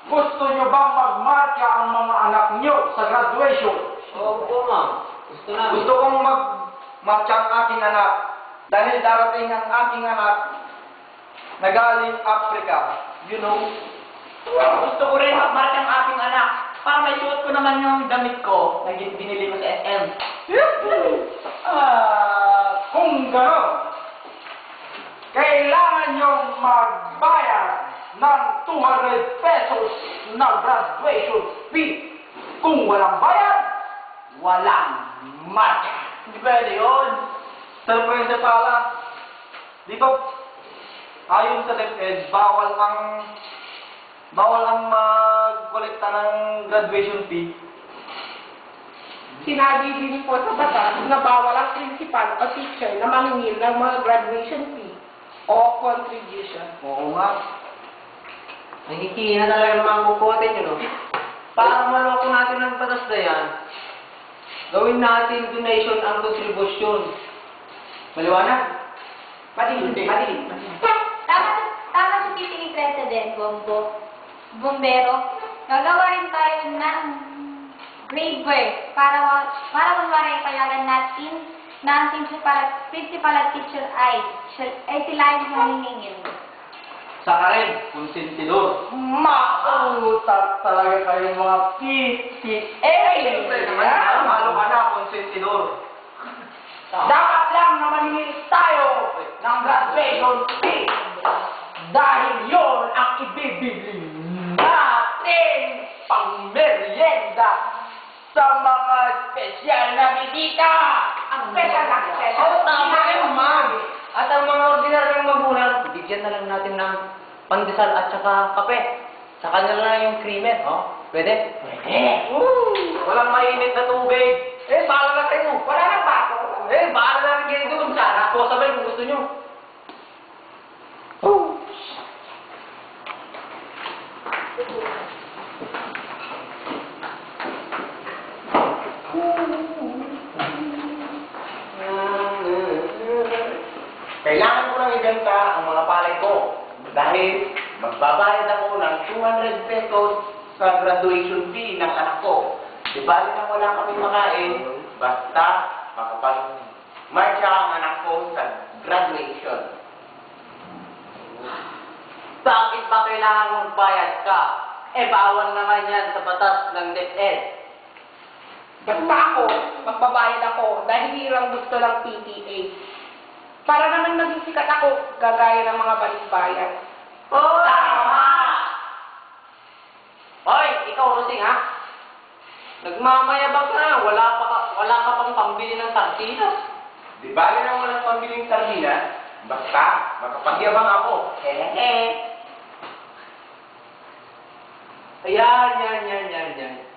Gusto nyo bang magmarka ang mga anak nyo sa graduation? Opo, ma'am. Gusto namin. Gusto kong magmarka ang aking anak dahil darating ang aking anak na galing Africa. You know? Gusto ko rin magmarka ang aking anak para may suot ko naman yung damit ko na binili ko sa SM. Kung gano'n, kailangan nyong magbayad ng 200 pesos na graduation fee. Kung walang bayad, walang marka. Hindi pwede yun. Sorpresa pala. Dito, ayon sa DepEd, bawal ang magkolekta ng graduation fee. Sinabi din po sa batas na bawal ang principal o teacher na mangingil ng mga graduation fee o contribution. Oo nga. Nakikihina talaga ng mga kukote nyo, no? Para maloko natin ang batas na yan, gawin natin donation ang contribution. Maliwanag? Madilim. Tama si PTA President, Bombero. Gagawa rin tayo ng grade work para kunwari payagan natin na ang principal at teacher ay sila yung maniningil. Saka rin, konsentidor. Mautak talaga kayong mga PTA. Siyempre naman, ha? Malo ka na, konsentidor. Dapat lang na maningil tayo ng graduation fee. Dahil yun ang ibibili natin pang merienda sa mga special na bisita. Ang special na special. Oo, tama yun, ma'am. At ang mga ordinaryong magulang, bigyan na lang natin ng pandesal at saka kape. Saka na lang yung creamer, oh. Pwede? Pwede. Walang mainit na tubig. Bahala na kayo. Wala nang baso. Bahala na rin kayo doon. Sana po sabay kung gusto nyo. Kailangan ko lang ibenta ang mga palay ko dahil magbabayad ako ng 200 pesos sa graduation fee ng anak ko. Di ba na wala kami makain, basta makapag-marcha ang anak ko sa graduation. Bakit ba kailangan mong bayad ka? Bawal naman yan sa batas ng DepEd. Basta ako, magbabayad ako dahil hirang gusto ng PTA. Para naman maging sikat ako, gagaya ng mga balikbayan. Oh, tama! Hoy, ikaw, Rosing, ha? Nagmamayabang ka na. Wala ka pang pambili ng sardinas. Di ba na walang pambiling sardinas? Basta makapagyabang ako.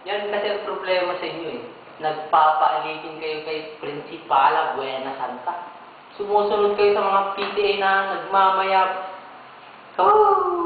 Yan kasi ang problema sa inyo, eh. Nagpapaalitin kayo kay Prinsipala Buena Santa. Sumusunod kayo sa mga PTA na nagmamayab. Oh!